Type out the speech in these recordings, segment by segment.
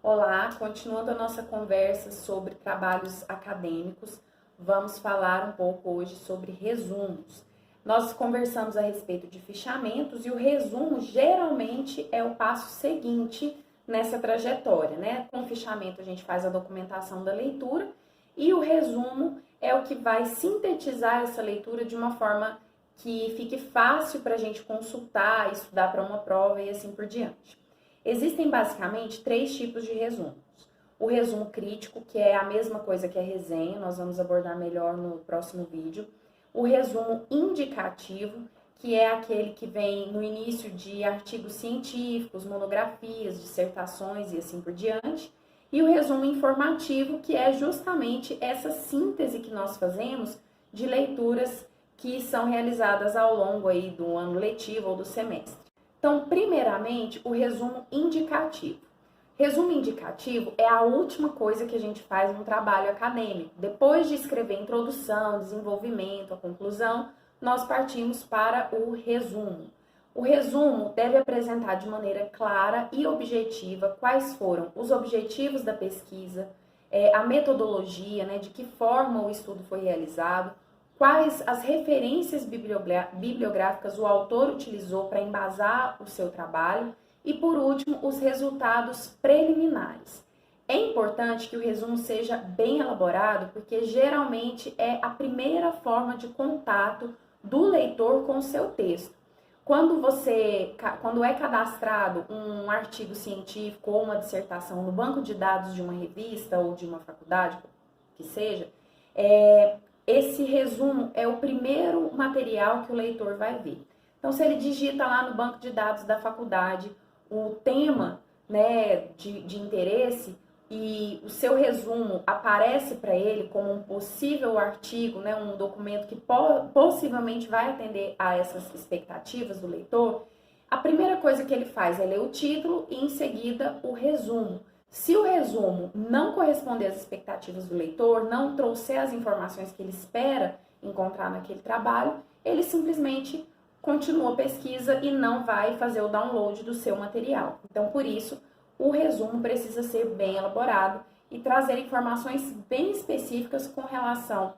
Olá, continuando a nossa conversa sobre trabalhos acadêmicos, vamos falar um pouco hoje sobre resumos. Nós conversamos a respeito de fichamentos e o resumo geralmente é o passo seguinte nessa trajetória, né? Com o fichamento a gente faz a documentação da leitura e o resumo é o que vai sintetizar essa leitura de uma forma que fique fácil para a gente consultar, estudar para uma prova e assim por diante. Existem basicamente 3 tipos de resumos. O resumo crítico, que é a mesma coisa que a resenha, nós vamos abordar melhor no próximo vídeo. O resumo indicativo, que é aquele que vem no início de artigos científicos, monografias, dissertações e assim por diante. E o resumo informativo, que é justamente essa síntese que nós fazemos de leituras que são realizadas ao longo aí do ano letivo ou do semestre. Então, primeiramente, o resumo indicativo. Resumo indicativo é a última coisa que a gente faz no trabalho acadêmico. Depois de escrever a introdução, desenvolvimento, a conclusão, nós partimos para o resumo. O resumo deve apresentar de maneira clara e objetiva quais foram os objetivos da pesquisa, a metodologia, né, de que forma o estudo foi realizado, quais as referências bibliográficas o autor utilizou para embasar o seu trabalho e, por último, os resultados preliminares. É importante que o resumo seja bem elaborado, porque geralmente é a primeira forma de contato do leitor com o seu texto. Quando é cadastrado um artigo científico ou uma dissertação no banco de dados de uma revista ou de uma faculdade, que seja, esse resumo é o primeiro material que o leitor vai ver. Então, se ele digita lá no banco de dados da faculdade o tema, né, de interesse e o seu resumo aparece para ele como um possível artigo, né, um documento que possivelmente vai atender a essas expectativas do leitor, a primeira coisa que ele faz é ler o título e, em seguida, o resumo. Se o resumo não corresponder às expectativas do leitor, não trouxer as informações que ele espera encontrar naquele trabalho, ele simplesmente continua a pesquisa e não vai fazer o download do seu material. Então, por isso, o resumo precisa ser bem elaborado e trazer informações bem específicas com relação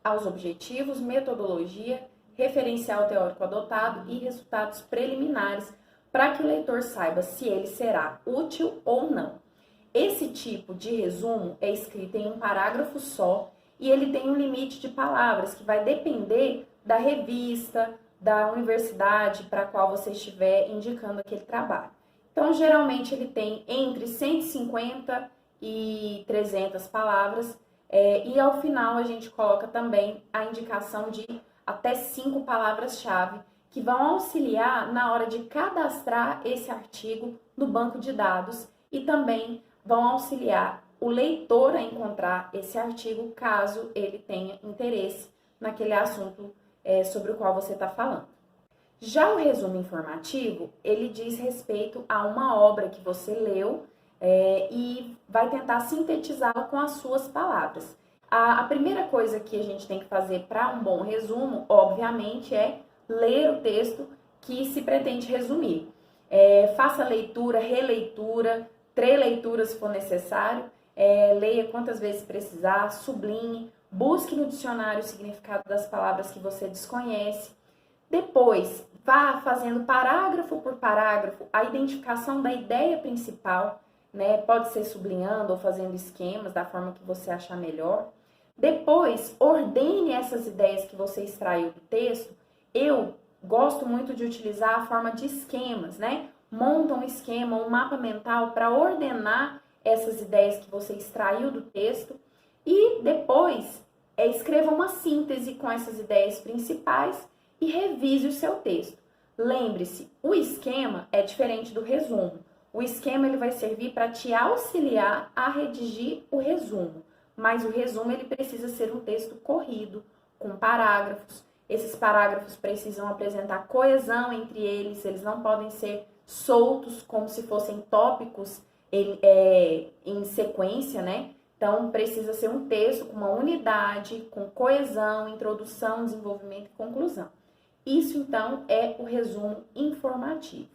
aos objetivos, metodologia, referencial teórico adotado e resultados preliminares, para que o leitor saiba se ele será útil ou não. Esse tipo de resumo é escrito em um parágrafo só e ele tem um limite de palavras que vai depender da revista, da universidade para a qual você estiver indicando aquele trabalho. Então, geralmente, ele tem entre 150 e 300 palavras e ao final a gente coloca também a indicação de até 5 palavras-chave que vão auxiliar na hora de cadastrar esse artigo no banco de dados e também vão auxiliar o leitor a encontrar esse artigo caso ele tenha interesse naquele assunto sobre o qual você está falando. Já o resumo informativo, ele diz respeito a uma obra que você leu e vai tentar sintetizá-la com as suas palavras. A primeira coisa que a gente tem que fazer para um bom resumo, obviamente, é ler o texto que se pretende resumir. Faça leitura, releitura, 3 leituras se for necessário, leia quantas vezes precisar, sublinhe, busque no dicionário o significado das palavras que você desconhece. Depois, vá fazendo parágrafo por parágrafo a identificação da ideia principal, né? Pode ser sublinhando ou fazendo esquemas da forma que você achar melhor. Depois, ordene essas ideias que você extraiu do texto. Eu gosto muito de utilizar a forma de esquemas, né? Monta um esquema, um mapa mental para ordenar essas ideias que você extraiu do texto e depois escreva uma síntese com essas ideias principais e revise o seu texto. Lembre-se, o esquema é diferente do resumo. O esquema ele vai servir para te auxiliar a redigir o resumo, mas o resumo ele precisa ser um texto corrido, com parágrafos. Esses parágrafos precisam apresentar coesão entre eles não podem ser soltos como se fossem tópicos em sequência, né? Então, precisa ser um texto com uma unidade, com coesão, introdução, desenvolvimento e conclusão. Isso, então, é o resumo informativo.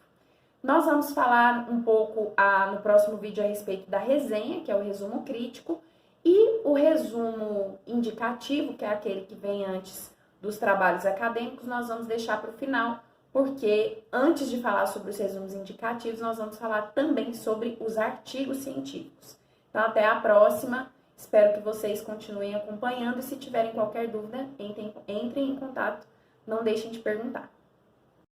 Nós vamos falar um pouco no próximo vídeo a respeito da resenha, que é o resumo crítico, e o resumo indicativo, que é aquele que vem antes dos trabalhos acadêmicos, nós vamos deixar para o final, porque antes de falar sobre os resumos indicativos, nós vamos falar também sobre os artigos científicos. Então, até a próxima. Espero que vocês continuem acompanhando e se tiverem qualquer dúvida, entrem em contato. Não deixem de perguntar.